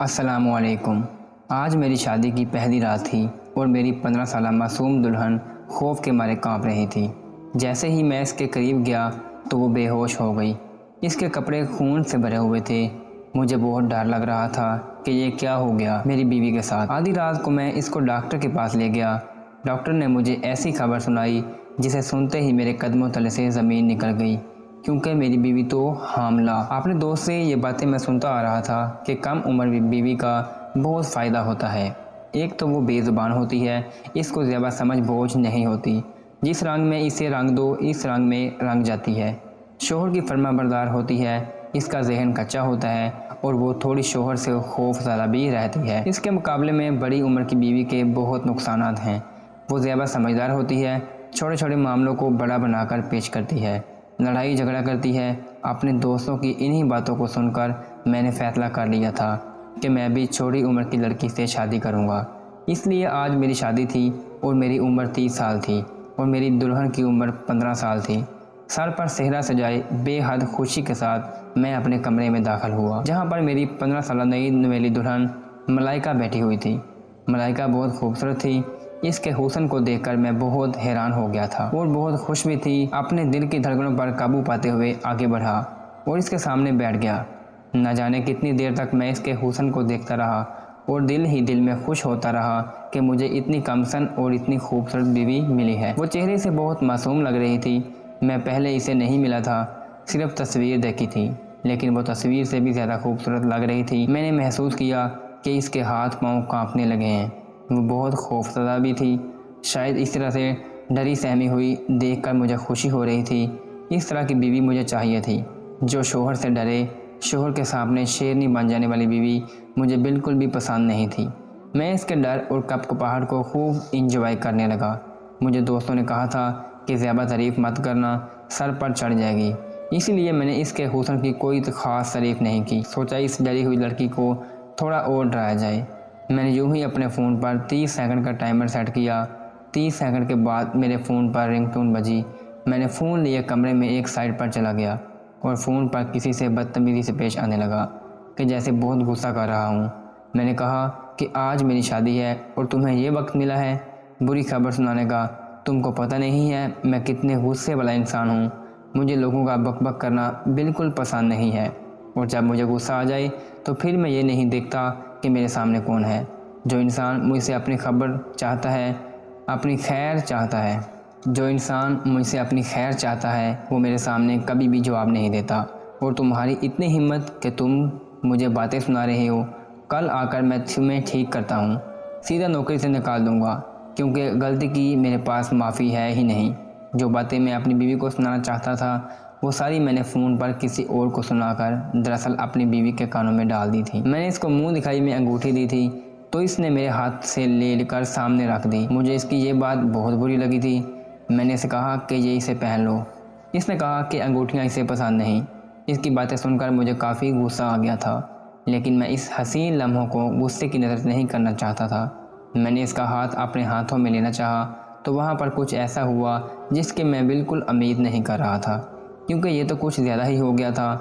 السلام علیکم۔ آج میری شادی کی پہلی رات تھی اور میری 15 سالہ معصوم دلہن خوف کے مارے کانپ رہی تھی۔ جیسے ہی میں اس کے قریب گیا تو وہ بے ہوش ہو گئی۔ اس کے کپڑے خون سے بھرے ہوئے تھے۔ مجھے بہت ڈر لگ رہا تھا کہ یہ کیا ہو گیا میری بیوی کے ساتھ۔ آدھی رات کو میں اس کو ڈاکٹر کے پاس لے گیا۔ ڈاکٹر نے مجھے ایسی خبر سنائی جسے سنتے ہی میرے قدموں تلے سے زمین نکل گئی، کیونکہ میری بیوی تو حاملہ۔ اپنے دوست سے یہ باتیں میں سنتا آ رہا تھا کہ کم عمر بیوی کا بہت فائدہ ہوتا ہے۔ ایک تو وہ بے زبان ہوتی ہے، اس کو زیادہ سمجھ بوجھ نہیں ہوتی۔ جس رنگ میں اسے رنگ دو اس رنگ میں رنگ جاتی ہے۔ شوہر کی فرما بردار ہوتی ہے، اس کا ذہن کچا ہوتا ہے اور وہ تھوڑی شوہر سے خوف زدہ بھی رہتی ہے۔ اس کے مقابلے میں بڑی عمر کی بیوی کے بہت نقصانات ہیں۔ وہ زیادہ سمجھدار ہوتی ہے، چھوٹے چھوٹے معاملوں کو بڑا بنا کر پیش کرتی ہے، لڑائی جھگڑا کرتی ہے۔ اپنے دوستوں کی انہی باتوں کو سن کر میں نے فیصلہ کر لیا تھا کہ میں بھی چھوٹی عمر کی لڑکی سے شادی کروں گا۔ اس لیے آج میری شادی تھی اور میری عمر 30 سال تھی اور میری دلہن کی عمر 15 سال تھی۔ سر پر صحرا سجائے بے حد خوشی کے ساتھ میں اپنے کمرے میں داخل ہوا، جہاں پر میری 15 سالہ نئی نویلی دلہن ملائکہ بیٹھی ہوئی تھی۔ ملائکہ بہت خوبصورت تھی۔ اس کے حسن کو دیکھ کر میں بہت حیران ہو گیا تھا اور بہت خوش بھی تھی۔ اپنے دل کی دھڑکنوں پر قابو پاتے ہوئے آگے بڑھا اور اس کے سامنے بیٹھ گیا۔ نہ جانے کتنی دیر تک میں اس کے حسن کو دیکھتا رہا اور دل ہی دل میں خوش ہوتا رہا کہ مجھے اتنی کم سن اور اتنی خوبصورت بیوی ملی ہے۔ وہ چہرے سے بہت معصوم لگ رہی تھی۔ میں پہلے اسے نہیں ملا تھا، صرف تصویر دیکھی تھی، لیکن وہ تصویر سے بھی زیادہ خوبصورت لگ رہی تھی۔ میں نے محسوس کیا کہ اس کے ہاتھ پاؤں کانپنے لگے ہیں۔ وہ بہت خوفزدہ بھی تھی۔ شاید اس طرح سے ڈری سہمی ہوئی دیکھ کر مجھے خوشی ہو رہی تھی۔ اس طرح کی بیوی مجھے چاہیے تھی، جو شوہر سے ڈرے۔ شوہر کے سامنے شیرنی بن جانے والی بیوی مجھے بالکل بھی پسند نہیں تھی۔ میں اس کے ڈر اور کپاہٹ کو خوب انجوائے کرنے لگا۔ مجھے دوستوں نے کہا تھا کہ زیادہ تعریف مت کرنا، سر پر چڑھ جائے گی، اسی لیے میں نے اس کے حسن کی کوئی خاص تعریف نہیں کی۔ سوچا اس ڈری ہوئی لڑکی کو تھوڑا اور ڈرایا جائے۔ میں نے یوں ہی اپنے فون پر 30 سیکنڈ کا ٹائمر سیٹ کیا۔ 30 سیکنڈ کے بعد میرے فون پر رنگ ٹون بجی۔ میں نے فون لیے کمرے میں ایک سائڈ پر چلا گیا اور فون پر کسی سے بدتمیزی سے پیش آنے لگا کہ جیسے بہت غصہ کر رہا ہوں۔ میں نے کہا کہ آج میری شادی ہے اور تمہیں یہ وقت ملا ہے بری خبر سنانے کا۔ تم کو پتہ نہیں ہے میں کتنے غصے والا انسان ہوں۔ مجھے لوگوں کا بک بک کرنا بالکل پسند نہیں ہے، اور جب مجھے غصہ آ جائے تو پھر میں یہ نہیں دیکھتا کہ میرے سامنے کون ہے۔ جو انسان مجھ سے اپنی خبر چاہتا ہے، اپنی خیر چاہتا ہے، وہ میرے سامنے کبھی بھی جواب نہیں دیتا۔ اور تمہاری اتنی ہمت کہ تم مجھے باتیں سنا رہے ہو، کل آ کر میں تمہیں ٹھیک کرتا ہوں، سیدھا نوکری سے نکال دوں گا، کیونکہ غلطی کی میرے پاس معافی ہے ہی نہیں۔ جو باتیں میں اپنی بیوی کو سنانا چاہتا تھا وہ ساری میں نے فون پر کسی اور کو سنا کر دراصل اپنی بیوی کے کانوں میں ڈال دی تھی۔ میں نے اس کو منہ دکھائی میں انگوٹھی دی تھی تو اس نے میرے ہاتھ سے لے کر سامنے رکھ دی۔ مجھے اس کی یہ بات بہت بری لگی تھی۔ میں نے اسے کہا کہ یہ اسے پہن لو۔ اس نے کہا کہ انگوٹھیاں اسے پسند نہیں۔ اس کی باتیں سن کر مجھے کافی غصہ آ گیا تھا، لیکن میں اس حسین لمحوں کو غصے کی نظر نہیں کرنا چاہتا تھا۔ میں نے اس کا ہاتھ اپنے ہاتھوں میں لینا چاہا تو وہاں پر کچھ ایسا ہوا جس کی میں بالکل امید نہیں کر رہا تھا، کیونکہ یہ تو کچھ زیادہ ہی ہو گیا تھا۔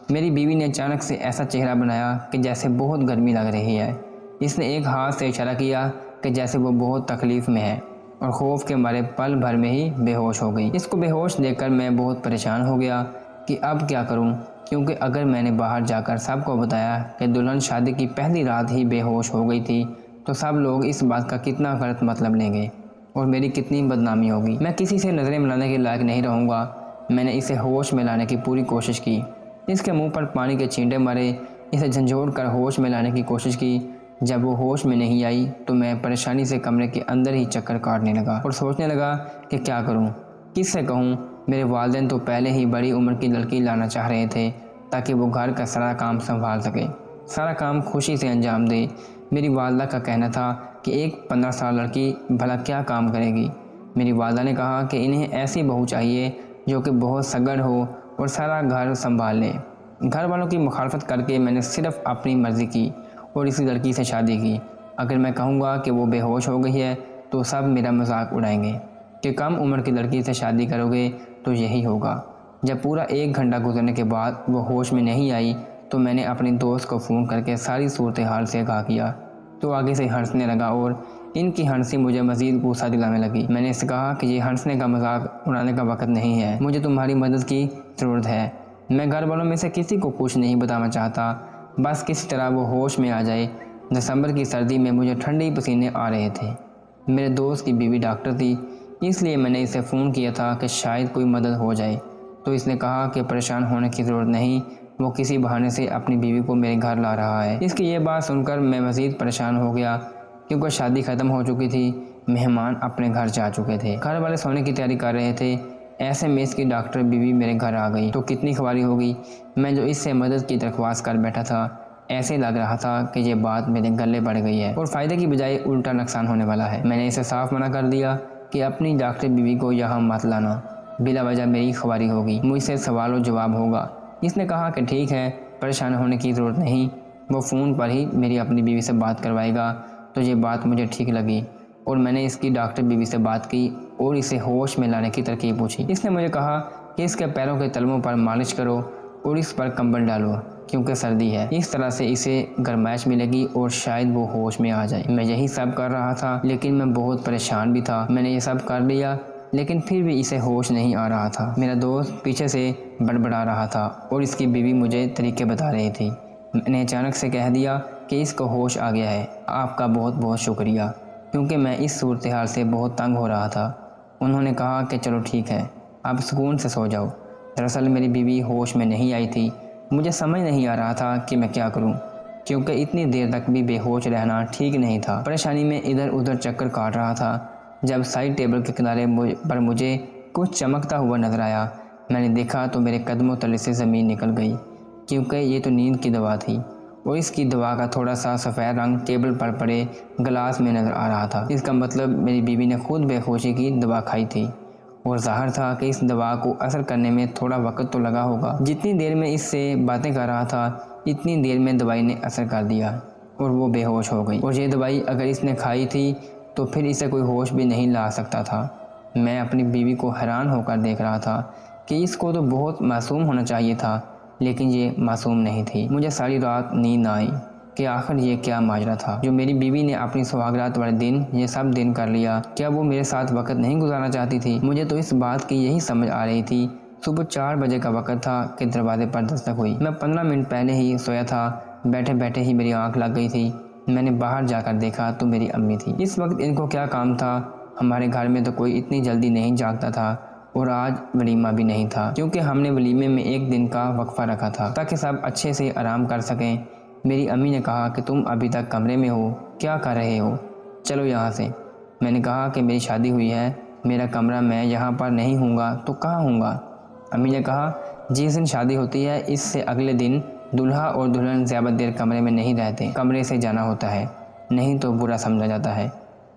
میری بیوی نے اچانک سے ایسا چہرہ بنایا کہ جیسے بہت گرمی لگ رہی ہے۔ اس نے ایک ہاتھ سے اشارہ کیا کہ جیسے وہ بہت تکلیف میں ہے، اور خوف کے مارے پل بھر میں ہی بے ہوش ہو گئی۔ اس کو بے ہوش دیکھ کر میں بہت پریشان ہو گیا کہ اب کیا کروں، کیونکہ اگر میں نے باہر جا کر سب کو بتایا کہ دلہن شادی کی پہلی رات ہی بے ہوش ہو گئی تھی تو سب لوگ اس بات کا کتنا غلط مطلب لیں گے اور میری کتنی بدنامی ہوگی۔ میں کسی سے نظریں ملانے کے لائق نہیں رہوں گا۔ میں نے اسے ہوش میں لانے کی پوری کوشش کی، اس کے منہ پر پانی کے چھینٹے مارے، اسے جھنجھوڑ کر ہوش میں لانے کی کوشش کی۔ جب وہ ہوش میں نہیں آئی تو میں پریشانی سے کمرے کے اندر ہی چکر کاٹنے لگا اور سوچنے لگا کہ کیا کروں، کس سے کہوں۔ میرے والدین تو پہلے ہی بڑی عمر کی لڑکی لانا چاہ رہے تھے تاکہ وہ گھر کا سارا کام سنبھال سکے، سارا کام خوشی سے انجام دے۔ میری والدہ کا کہنا تھا کہ ایک 15 سال لڑکی بھلا کیا کام کرے گی۔ میری والدہ نے کہا کہ انہیں ایسی بہو چاہیے جو کہ بہت سگڑ ہو اور سارا گھر سنبھال لے۔ گھر والوں کی مخالفت کر کے میں نے صرف اپنی مرضی کی اور اسی لڑکی سے شادی کی۔ اگر میں کہوں گا کہ وہ بے ہوش ہو گئی ہے تو سب میرا مذاق اڑائیں گے کہ کم عمر کی لڑکی سے شادی کرو گے تو یہی ہوگا۔ جب پورا 1 گھنٹہ گزرنے کے بعد وہ ہوش میں نہیں آئی تو میں نے اپنے دوست کو فون کر کے ساری صورتحال سے آگاہ کیا تو آگے سے ہنسنے لگا اور ان کی ہنسی مجھے مزید غصہ دلانے لگی۔ میں نے اس سے کہا کہ یہ ہنسنے کا مذاق اڑانے کا وقت نہیں ہے، مجھے تمہاری مدد کی ضرورت ہے۔ میں گھر والوں میں سے کسی کو کچھ نہیں بتانا چاہتا، بس کسی طرح وہ ہوش میں آ جائے۔ دسمبر کی سردی میں مجھے ٹھنڈی پسینے آ رہے تھے۔ میرے دوست کی بیوی ڈاکٹر تھی، اس لیے میں نے اسے فون کیا تھا کہ شاید کوئی مدد ہو جائے، تو اس نے کہا کہ پریشان ہونے کی ضرورت نہیں، وہ کسی بہانے سے اپنی بیوی کو میرے گھر لا رہا ہے۔ اس کی یہ بات سن کر میں مزید پریشان ہو گیا، کیونکہ شادی ختم ہو چکی تھی، مہمان اپنے گھر جا چکے تھے، گھر والے سونے کی تیاری کر رہے تھے، ایسے میں اس کی ڈاکٹر بیوی میرے گھر آ گئی تو کتنی خواری ہوگی۔ میں جو اس سے مدد کی درخواست کر بیٹھا تھا، ایسے لگ رہا تھا کہ یہ بات میرے گلے پڑ گئی ہے اور فائدے کی بجائے الٹا نقصان ہونے والا ہے۔ میں نے اسے صاف منع کر دیا کہ اپنی ڈاکٹر بیوی کو یہاں مت لانا، بلا وجہ میری خواری ہوگی، مجھ سے سوال و جواب ہوگا۔ اس نے کہا کہ ٹھیک ہے، پریشان ہونے کی ضرورت نہیں، وہ فون پر ہی میری اپنی بیوی سے بات کروائے گا۔ تو یہ بات مجھے ٹھیک لگی اور میں نے اس کی ڈاکٹر بیوی سے بات کی اور اسے ہوش میں لانے کی ترکیب پوچھی۔ اس نے مجھے کہا کہ اس کے پیروں کے تلووں پر مالش کرو اور اس پر کمبل ڈالو کیونکہ سردی ہے، اس طرح سے اسے گرمائش ملے گی اور شاید وہ ہوش میں آ جائے۔ میں یہی سب کر رہا تھا، لیکن میں بہت پریشان بھی تھا۔ میں نے یہ سب کر لیا لیکن پھر بھی اسے ہوش نہیں آ رہا تھا۔ میرا دوست پیچھے سے بڑبڑا رہا تھا اور اس کی بیوی مجھے طریقے بتا رہی تھی۔ میں نے اچانک سے کہہ دیا کہ اس کو ہوش آ گیا ہے، آپ کا بہت بہت شکریہ، کیونکہ میں اس صورتحال سے بہت تنگ ہو رہا تھا۔ انہوں نے کہا کہ چلو ٹھیک ہے، آپ سکون سے سو جاؤ۔ دراصل میری بیوی ہوش میں نہیں آئی تھی، مجھے سمجھ نہیں آ رہا تھا کہ میں کیا کروں، کیونکہ اتنی دیر تک بھی بے ہوش رہنا ٹھیک نہیں تھا۔ پریشانی میں ادھر ادھر چکر کاٹ رہا تھا جب سائڈ ٹیبل کے کنارے پر مجھے کچھ چمکتا ہوا نظر آیا۔ میں نے دیکھا تو میرے قدموں تلے سے زمین نکل گئی، کیونکہ یہ تو نیند کی دوا تھی اور اس کی دوا کا تھوڑا سا سفید رنگ ٹیبل پر پڑے گلاس میں نظر آ رہا تھا۔ اس کا مطلب میری بیوی نے خود بے ہوشی کی دوا کھائی تھی اور ظاہر تھا کہ اس دوا کو اثر کرنے میں تھوڑا وقت تو لگا ہوگا۔ جتنی دیر میں اس سے باتیں کر رہا تھا اتنی دیر میں دوائی نے اثر کر دیا اور وہ بے ہوش ہو گئی، اور یہ دوائی اگر اس نے کھائی تھی تو پھر اسے کوئی ہوش بھی نہیں لا سکتا تھا۔ میں اپنی بیوی کو حیران ہو کر دیکھ رہا تھا کہ اس کو تو بہت معصوم ہونا چاہیے تھا، لیکن یہ معصوم نہیں تھی۔ مجھے ساری رات نیند نہ آئی کہ آخر یہ کیا ماجرا تھا جو میری بیوی نے اپنی سہاگرات والے دن یہ سب دن کر لیا۔ کیا وہ میرے ساتھ وقت نہیں گزارنا چاہتی تھی؟ مجھے تو اس بات کی یہی سمجھ آ رہی تھی۔ صبح 4 بجے کا وقت تھا کہ دروازے پر دستک ہوئی۔ میں 15 منٹ پہلے ہی سویا تھا، بیٹھے بیٹھے ہی میری آنکھ لگ گئی تھی۔ میں نے باہر جا کر دیکھا تو میری امی تھی۔ اس وقت ان کو کیا کام تھا؟ ہمارے گھر میں تو کوئی اتنی جلدی نہیں جاگتا تھا اور آج ولیمہ بھی نہیں تھا، کیونکہ ہم نے ولیمے میں 1 دن کا وقفہ رکھا تھا تاکہ سب اچھے سے آرام کر سکیں۔ میری امی نے کہا کہ تم ابھی تک کمرے میں ہو، کیا کر رہے ہو؟ چلو یہاں سے۔ میں نے کہا کہ میری شادی ہوئی ہے، میرا کمرہ میں یہاں پر نہیں ہوں گا تو کہاں ہوں گا؟ امی نے کہا جس دن شادی ہوتی ہے اس سے اگلے دن دلہا اور دلہن زیادہ دیر کمرے میں نہیں رہتے، کمرے سے جانا ہوتا ہے، نہیں تو برا سمجھا جاتا ہے۔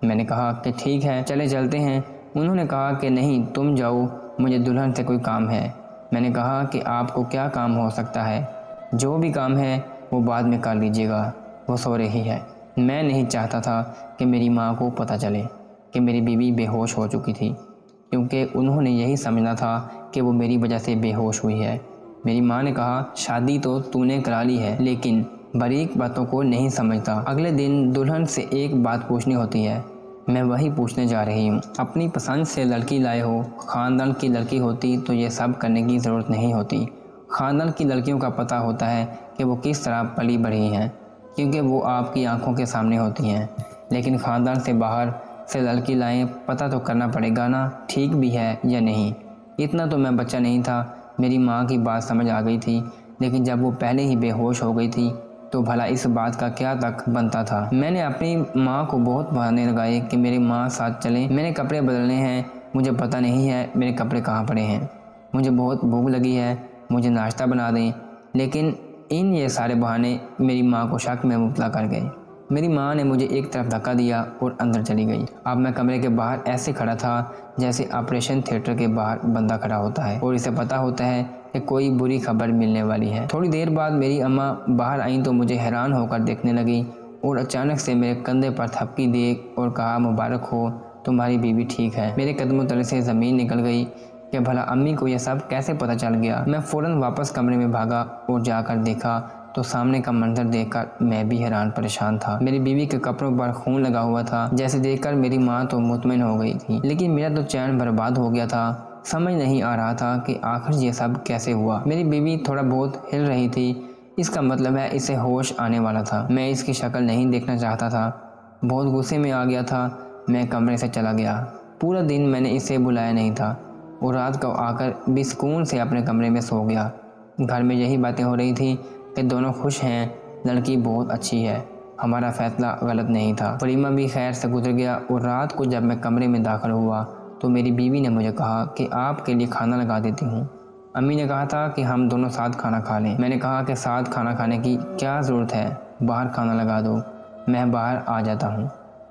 میں نے کہا کہ ٹھیک ہے چلے چلتے ہیں۔ انہوں نے کہا کہ نہیں تم جاؤ، مجھے دلہن سے کوئی کام ہے۔ میں نے کہا کہ آپ کو کیا کام ہو سکتا ہے؟ جو بھی کام ہے وہ بعد میں کر لیجیے گا، وہ سو رہی ہے۔ میں نہیں چاہتا تھا کہ میری ماں کو پتہ چلے کہ میری بیوی بے ہوش ہو چکی تھی، کیونکہ انہوں نے یہی سمجھنا تھا کہ وہ میری وجہ سے بے ہوش ہوئی ہے۔ میری ماں نے کہا شادی تو تو نے کرا لی ہے لیکن باریک باتوں کو نہیں سمجھتا، اگلے دن دلہن سے ایک بات پوچھنی ہوتی ہے، میں وہی پوچھنے جا رہی ہوں۔ اپنی پسند سے لڑکی لائے ہو، خاندان کی لڑکی ہوتی تو یہ سب کرنے کی ضرورت نہیں ہوتی۔ خاندان کی لڑکیوں کا پتہ ہوتا ہے کہ وہ کس طرح پلی بڑھی ہیں، کیونکہ وہ آپ کی آنکھوں کے سامنے ہوتی ہیں، لیکن خاندان سے باہر سے لڑکی لائیں پتہ تو کرنا پڑے گا نا، ٹھیک بھی ہے یا نہیں۔ اتنا تو میں بچہ نہیں تھا، میری ماں کی بات سمجھ آ گئی تھی، لیکن جب وہ پہلے ہی بے ہوش ہو گئی تھی تو بھلا اس بات کا کیا تک بنتا تھا۔ میں نے اپنی ماں کو بہت بہانے لگائے کہ میری ماں ساتھ چلیں، میں نے کپڑے بدلنے ہیں، مجھے پتہ نہیں ہے میرے کپڑے کہاں پڑے ہیں، مجھے بہت بھوک لگی ہے، مجھے ناشتہ بنا دیں، لیکن یہ سارے بہانے میری ماں کو شک میں مبتلا کر گئے۔ میری ماں نے مجھے ایک طرف دھکا دیا اور اندر چلی گئی۔ اب میں کمرے کے باہر ایسے کھڑا تھا جیسے آپریشن تھیٹر کے باہر بندہ کھڑا ہوتا ہے اور اسے پتہ ہوتا ہے کہ کوئی بری خبر ملنے والی ہے۔ تھوڑی دیر بعد میری اماں باہر آئیں تو مجھے حیران ہو کر دیکھنے لگی اور اچانک سے میرے کندھے پر تھپکی دی اور کہا مبارک ہو، تمہاری بیوی ٹھیک ہے۔ میرے قدموں تلے سے زمین نکل گئی کہ بھلا امی کو یہ سب کیسے پتہ چل گیا۔ میں فوراً واپس کمرے میں بھاگا اور جا کر دیکھا تو سامنے کا منظر دیکھ کر میں بھی حیران پریشان تھا۔ میری بیوی کے کپڑوں پر خون لگا ہوا تھا، جیسے دیکھ کر میری ماں تو مطمئن ہو گئی تھی، لیکن میرا تو چین برباد ہو گیا تھا۔ سمجھ نہیں آ رہا تھا کہ آخر یہ سب کیسے ہوا۔ میری بیوی تھوڑا بہت ہل رہی تھی، اس کا مطلب ہے اسے ہوش آنے والا تھا۔ میں اس کی شکل نہیں دیکھنا چاہتا تھا، بہت غصے میں آ گیا تھا۔ میں کمرے سے چلا گیا۔ پورا دن میں نے اسے بلایا نہیں تھا اور رات کو آ کر بھی سکون سے اپنے کمرے میں سو گیا۔ گھر میں یہی باتیں ہو رہی تھیں کہ دونوں خوش ہیں، لڑکی بہت اچھی ہے، ہمارا فیصلہ غلط نہیں تھا۔ ولیمہ بھی خیر سے گزر گیا اور رات کو جب میں کمرے میں داخل ہوا تو میری بیوی نے مجھے کہا کہ آپ کے لیے کھانا لگا دیتی ہوں۔ امی نے کہا تھا کہ ہم دونوں ساتھ کھانا کھا لیں۔ میں نے کہا کہ ساتھ کھانا کھانے کی کیا ضرورت ہے، باہر کھانا لگا دو، میں باہر آ جاتا ہوں۔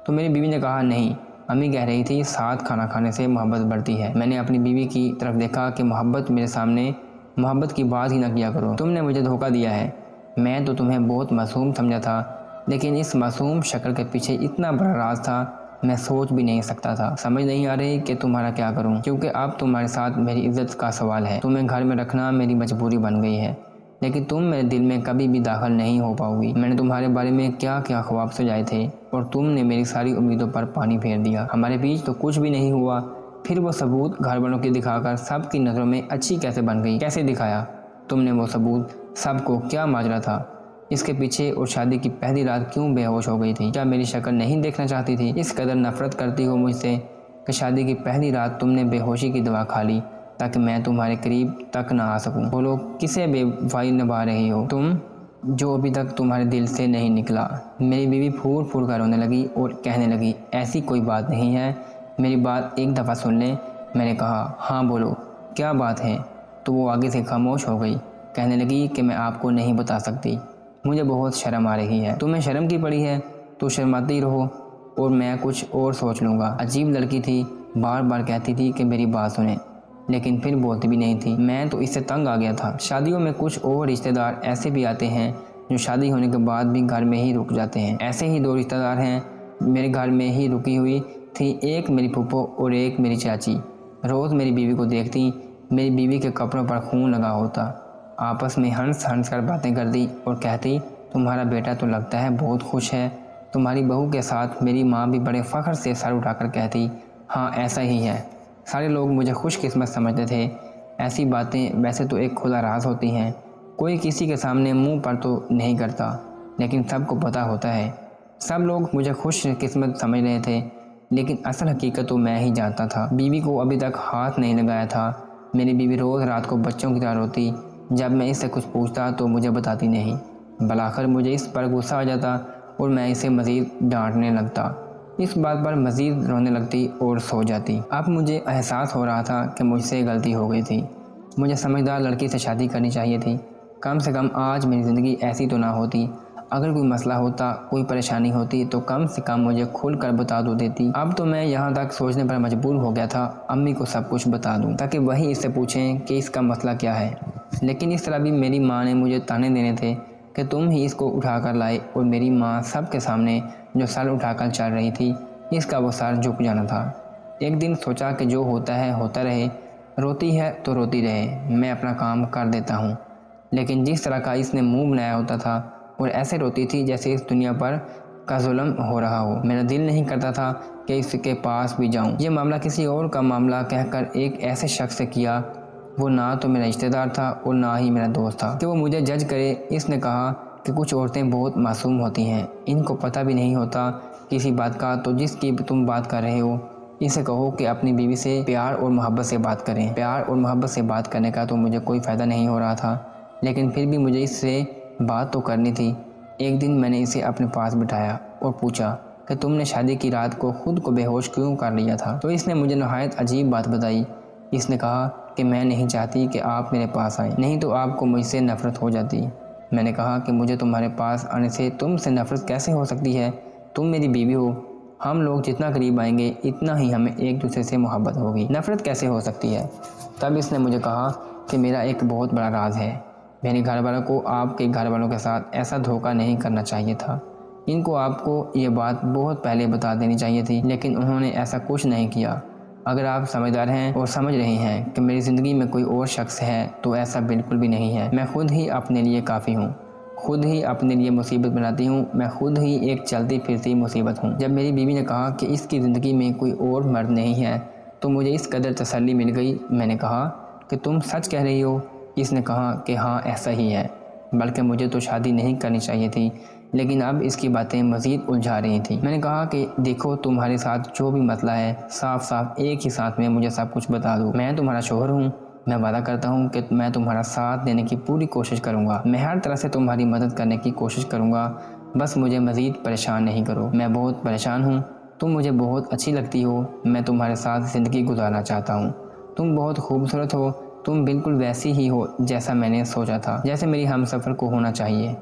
تو میری بیوی نے کہا نہیں، امی کہہ رہی تھی ساتھ کھانا کھانے سے محبت بڑھتی ہے۔ میں نے اپنی بیوی کی طرف دیکھا کہ میرے سامنے محبت کی بات ہی نہ کیا کرو، تم نے مجھے دھوکہ دیا ہے۔ میں تو تمہیں بہت معصوم سمجھا تھا، لیکن اس معصوم شکل کے پیچھے اتنا بڑا راز تھا، میں سوچ بھی نہیں سکتا تھا۔ سمجھ نہیں آ رہی کہ تمہارا کیا کروں، کیونکہ اب تمہارے ساتھ میری عزت کا سوال ہے۔ تمہیں گھر میں رکھنا میری مجبوری بن گئی ہے، لیکن تم میرے دل میں کبھی بھی داخل نہیں ہو پاؤ گی۔ میں نے تمہارے بارے میں کیا کیا خواب سجائے تھے اور تم نے میری ساری امیدوں پر پانی پھیر دیا۔ ہمارے بیچ تو کچھ بھی نہیں ہوا، پھر وہ ثبوت گھر والوں کی دکھا کر سب کی نظروں میں اچھی کیسے بن گئی؟ کیسے دکھایا تم نے وہ ثبوت؟ سب کو کیا ماجرا تھا اس کے پیچھے؟ اور شادی کی پہلی رات کیوں بے ہوش ہو گئی تھی؟ کیا میری شکل نہیں دیکھنا چاہتی تھی؟ اس قدر نفرت کرتی ہو مجھ سے کہ شادی کی پہلی رات تم نے بے ہوشی کی دوا کھا لی تاکہ میں تمہارے قریب تک نہ آ سکوں۔ بولو کسے بے وفائی نبھا رہی ہو تم، جو ابھی تک تمہارے دل سے نہیں نکلا؟ میری بیوی پھول پھول کر رونے لگی اور کہنے لگی ایسی کوئی بات نہیں ہے، میری بات ایک دفعہ سن لیں۔ میں نے کہا ہاں بولو کیا بات ہے؟ تو وہ آگے سے خاموش ہو گئی، کہنے لگی کہ میں آپ کو نہیں بتا سکتی، مجھے بہت شرم آ رہی ہے۔ تمہیں شرم کی پڑی ہے تو شرماتی رہو اور میں کچھ اور سوچ لوں گا۔ عجیب لڑکی تھی، بار بار کہتی تھی کہ میری بات سنیں، لیکن پھر بولتی بھی نہیں تھی۔ میں تو اس سے تنگ آ گیا تھا۔ شادیوں میں کچھ اور رشتہ دار ایسے بھی آتے ہیں جو شادی ہونے کے بعد بھی گھر میں ہی رک جاتے ہیں۔ ایسے ہی 2 رشتہ دار ہیں میرے گھر میں ہی رکی ہوئی تھی، ایک میری پھپھو اور ایک میری چاچی۔ روز میری بیوی کو دیکھتی، میری بیوی کے کپڑوں پر خون لگا ہوتا، آپس میں ہنس ہنس کر باتیں کرتی اور کہتی تمہارا بیٹا تو لگتا ہے بہت خوش ہے تمہاری بہو کے ساتھ۔ میری ماں بھی بڑے فخر سے سر اٹھا کر کہتی ہاں ایسا ہی ہے۔ سارے لوگ مجھے خوش قسمت سمجھتے تھے۔ ایسی باتیں ویسے تو ایک کھلا راز ہوتی ہیں، کوئی کسی کے سامنے منہ پر تو نہیں کرتا، لیکن سب کو پتہ ہوتا ہے۔ سب لوگ مجھے خوش قسمت سمجھ رہے تھے، لیکن اصل حقیقت تو میں ہی جانتا تھا۔ بیوی کو ابھی تک ہاتھ نہیں لگایا تھا۔ میری بیوی روز رات کو بچوں کی طرح روتی، جب میں اس سے کچھ پوچھتا تو مجھے بتاتی نہیں۔ بالآخر مجھے اس پر غصہ آ جاتا اور میں اسے مزید ڈانٹنے لگتا، اس بات پر مزید رونے لگتی اور سو جاتی۔ اب مجھے احساس ہو رہا تھا کہ مجھ سے غلطی ہو گئی تھی، مجھے سمجھدار لڑکی سے شادی کرنی چاہیے تھی۔ کم سے کم آج میری زندگی ایسی تو نہ ہوتی، اگر کوئی مسئلہ ہوتا، کوئی پریشانی ہوتی تو کم سے کم مجھے کھل کر بتا دو دیتی۔ اب تو میں یہاں تک سوچنے پر مجبور ہو گیا تھا امی کو سب کچھ بتا دوں تاکہ وہی اس سے پوچھیں کہ اس کا مسئلہ کیا ہے، لیکن اس طرح بھی میری ماں نے مجھے تانے دینے تھے کہ تم ہی اس کو اٹھا کر لائے، اور میری ماں سب کے سامنے جو سر اٹھا کر چل رہی تھی اس کا وہ سر جھک جانا تھا۔ ایک دن سوچا کہ جو ہوتا ہے ہوتا رہے، روتی ہے تو روتی رہے، میں اپنا کام کر دیتا ہوں۔ لیکن جس طرح کا اس نے منہ بنایا ہوتا تھا اور ایسے روتی تھی جیسے اس دنیا پر کا ظلم ہو رہا ہو، میرا دل نہیں کرتا تھا کہ اس کے پاس بھی جاؤں۔ یہ معاملہ کسی اور کا معاملہ کہہ کر ایک ایسے شخص سے کیا، وہ نہ تو میرا رشتہ دار تھا اور نہ ہی میرا دوست تھا کہ وہ مجھے جج کرے۔ اس نے کہا کہ کچھ عورتیں بہت معصوم ہوتی ہیں، ان کو پتہ بھی نہیں ہوتا کسی بات کا، تو جس کی تم بات کر رہے ہو اسے کہو کہ اپنی بیوی سے پیار اور محبت سے بات کریں۔ پیار اور محبت سے بات کرنے کا تو مجھے کوئی فائدہ نہیں ہو رہا تھا، لیکن پھر بھی مجھے اس سے بات تو کرنی تھی۔ ایک دن میں نے اسے اپنے پاس بٹھایا اور پوچھا کہ تم نے شادی کی رات کو خود کو بے ہوش کیوں کر لیا تھا؟ تو اس نے مجھے نہایت عجیب بات بتائی۔ اس نے کہا کہ میں نہیں چاہتی کہ آپ میرے پاس آئیں، نہیں تو آپ کو مجھ سے نفرت ہو جاتی۔ میں نے کہا کہ مجھے تمہارے پاس آنے سے تم سے نفرت کیسے ہو سکتی ہے؟ تم میری بیوی ہو، ہم لوگ جتنا قریب آئیں گے اتنا ہی ہمیں ایک دوسرے سے محبت ہوگی، نفرت کیسے ہو سکتی ہے؟ تب اس نے مجھے کہا کہ میرا ایک بہت بڑا راز ہے، میرے گھر والوں کو آپ کے گھر والوں کے ساتھ ایسا دھوکہ نہیں کرنا چاہیے تھا، ان کو آپ کو یہ بات بہت پہلے بتا دینی چاہیے تھی، لیکن انہوں نے ایسا کچھ نہیں کیا۔ اگر آپ سمجھدار ہیں اور سمجھ رہے ہیں کہ میری زندگی میں کوئی اور شخص ہے تو ایسا بالکل بھی نہیں ہے، میں خود ہی اپنے لیے کافی ہوں۔ خود ہی اپنے لیے مصیبت بناتی ہوں، میں خود ہی ایک چلتی پھرتی مصیبت ہوں۔ جب میری بیوی نے کہا کہ اس کی زندگی میں کوئی اور مرد نہیں ہے تو مجھے اس قدر تسلی مل گئی۔ میں نے کہا کہ تم سچ کہہ رہی ہو؟ اس نے کہا کہ ہاں ایسا ہی ہے، بلکہ مجھے تو شادی نہیں کرنی چاہیے تھی، لیکن اب اس کی باتیں مزید الجھا رہی تھیں۔ میں نے کہا کہ دیکھو تمہارے ساتھ جو بھی مسئلہ ہے صاف صاف ایک ہی ساتھ میں مجھے سب کچھ بتا دو۔ میں تمہارا شوہر ہوں، میں وعدہ کرتا ہوں کہ میں تمہارا ساتھ دینے کی پوری کوشش کروں گا، میں ہر طرح سے تمہاری مدد کرنے کی کوشش کروں گا، بس مجھے مزید پریشان نہیں کرو۔ میں بہت پریشان ہوں، تم مجھے بہت اچھی لگتی ہو، میں تمہارے ساتھ زندگی گزارنا چاہتا ہوں، تم بہت خوبصورت ہو، تم بالکل ویسی ہی ہو جیسا میں نے سوچا تھا، جیسے میری ہم سفر کو ہونا چاہیے۔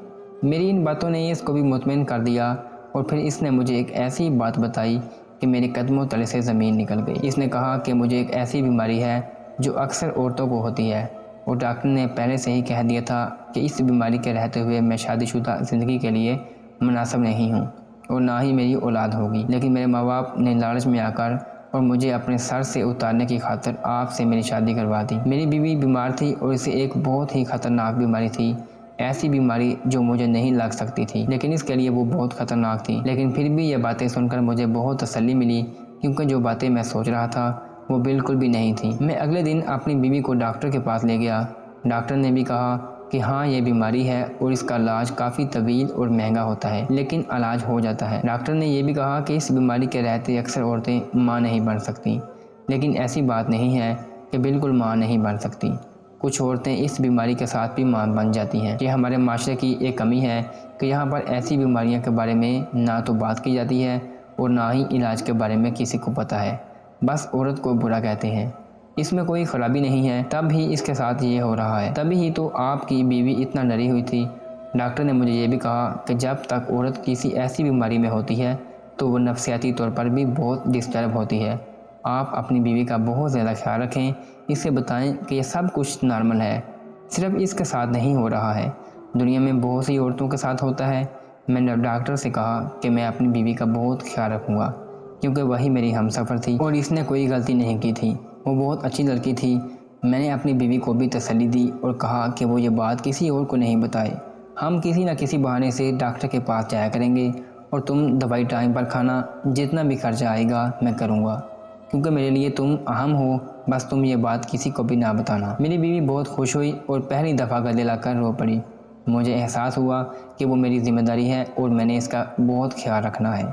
میری ان باتوں نے اس کو بھی مطمئن کر دیا اور پھر اس نے مجھے ایک ایسی بات بتائی کہ میرے قدموں تلے سے زمین نکل گئی۔ اس نے کہا کہ مجھے ایک ایسی بیماری ہے جو اکثر عورتوں کو ہوتی ہے اور ڈاکٹر نے پہلے سے ہی کہہ دیا تھا کہ اس بیماری کے رہتے ہوئے میں شادی شدہ زندگی کے لیے مناسب نہیں ہوں اور نہ ہی میری اولاد ہوگی، لیکن میرے ماں باپ نے لالچ میں آ کر اور مجھے اپنے سر سے اتارنے کی خاطر آپ سے میری شادی کروا دی۔ میری بیوی بیمار تھی اور اسے ایک بہت ہی خطرناک بیماری تھی، ایسی بیماری جو مجھے نہیں لگ سکتی تھی، لیکن اس کے لیے وہ بہت خطرناک تھی۔ لیکن پھر بھی یہ باتیں سن کر مجھے بہت تسلی ملی، کیونکہ جو باتیں میں سوچ رہا تھا وہ بالکل بھی نہیں تھیں۔ میں اگلے دن اپنی بیوی کو ڈاکٹر کے پاس لے گیا۔ ڈاکٹر نے بھی کہا کہ ہاں یہ بیماری ہے اور اس کا علاج کافی طویل اور مہنگا ہوتا ہے، لیکن علاج ہو جاتا ہے۔ ڈاکٹر نے یہ بھی کہا کہ اس بیماری کے رہتے اکثر عورتیں ماں نہیں بن سکتی، لیکن ایسی بات نہیں ہے کہ بالکل ماں نہیں بن سکتی، کچھ عورتیں اس بیماری کے ساتھ بھی ماں بن جاتی ہیں۔ یہ ہمارے معاشرے کی ایک کمی ہے کہ یہاں پر ایسی بیماریاں کے بارے میں نہ تو بات کی جاتی ہے اور نہ ہی علاج کے بارے میں کسی کو پتہ ہے، بس عورت کو برا کہتے ہیں۔ اس میں کوئی خرابی نہیں ہے، تب ہی اس کے ساتھ یہ ہو رہا ہے، تبھی ہی تو آپ کی بیوی اتنا ڈری ہوئی تھی۔ ڈاکٹر نے مجھے یہ بھی کہا کہ جب تک عورت کسی ایسی بیماری میں ہوتی ہے تو وہ نفسیاتی طور پر بھی بہت ڈسٹرب ہوتی ہے۔ آپ اپنی بیوی کا بہت زیادہ خیال رکھیں، اسے بتائیں کہ یہ سب کچھ نارمل ہے، صرف اس کے ساتھ نہیں ہو رہا ہے، دنیا میں بہت سی عورتوں کے ساتھ ہوتا ہے۔ میں نے ڈاکٹر سے کہا کہ میں اپنی بیوی کا بہت خیال رکھوں گا، کیونکہ وہی میری ہم سفر تھی اور اس نے کوئی غلطی نہیں کی تھی، وہ بہت اچھی لڑکی تھی۔ میں نے اپنی بیوی کو بھی تسلی دی اور کہا کہ وہ یہ بات کسی اور کو نہیں بتائے، ہم کسی نہ کسی بہانے سے ڈاکٹر کے پاس جایا کریں گے اور تم دوائی ٹائم پر کھانا، جتنا بھی خرچہ آئے گا میں کروں گا، کیونکہ میرے لیے تم اہم ہو، بس تم یہ بات کسی کو بھی نہ بتانا۔ میری بیوی بہت خوش ہوئی اور پہلی دفعہ گلے لا کر رو پڑی۔ مجھے احساس ہوا کہ وہ میری ذمہ داری ہے اور میں نے اس کا بہت خیال رکھنا ہے۔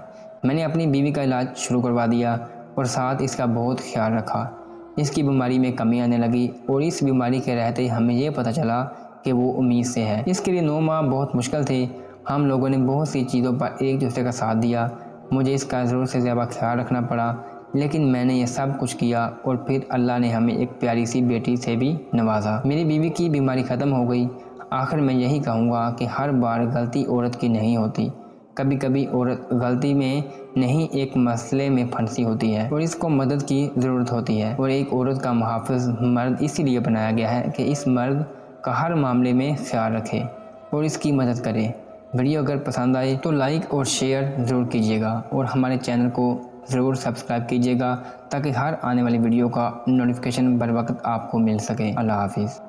میں نے اپنی بیوی کا علاج شروع کروا دیا اور ساتھ اس کا بہت خیال رکھا۔ اس کی بیماری میں کمی آنے لگی اور اس بیماری کے رہتے ہمیں یہ پتہ چلا کہ وہ امید سے ہے۔ اس کے لیے 9 ماہ بہت مشکل تھے، ہم لوگوں نے بہت سی چیزوں پر ایک دوسرے کا ساتھ دیا، مجھے اس کا ضرور سے زیادہ خیال رکھنا پڑا، لیکن میں نے یہ سب کچھ کیا اور پھر اللہ نے ہمیں ایک پیاری سی بیٹی سے بھی نوازا۔ میری بیوی کی بیماری ختم ہو گئی۔ آخر میں یہی کہوں گا کہ ہر بار غلطی عورت کی نہیں ہوتی، کبھی کبھی عورت غلطی میں نہیں ایک مسئلے میں پھنسی ہوتی ہے اور اس کو مدد کی ضرورت ہوتی ہے، اور ایک عورت کا محافظ مرد اسی لیے بنایا گیا ہے کہ اس مرد کا ہر معاملے میں خیال رکھے اور اس کی مدد کرے۔ ویڈیو اگر پسند آئے تو لائک اور شیئر ضرور کیجیے گا اور ہمارے چینل کو ضرور سبسکرائب کیجیے گا تاکہ ہر آنے والی ویڈیو کا نوٹیفیکیشن بر وقت آپ کو مل سکے۔ اللہ حافظ۔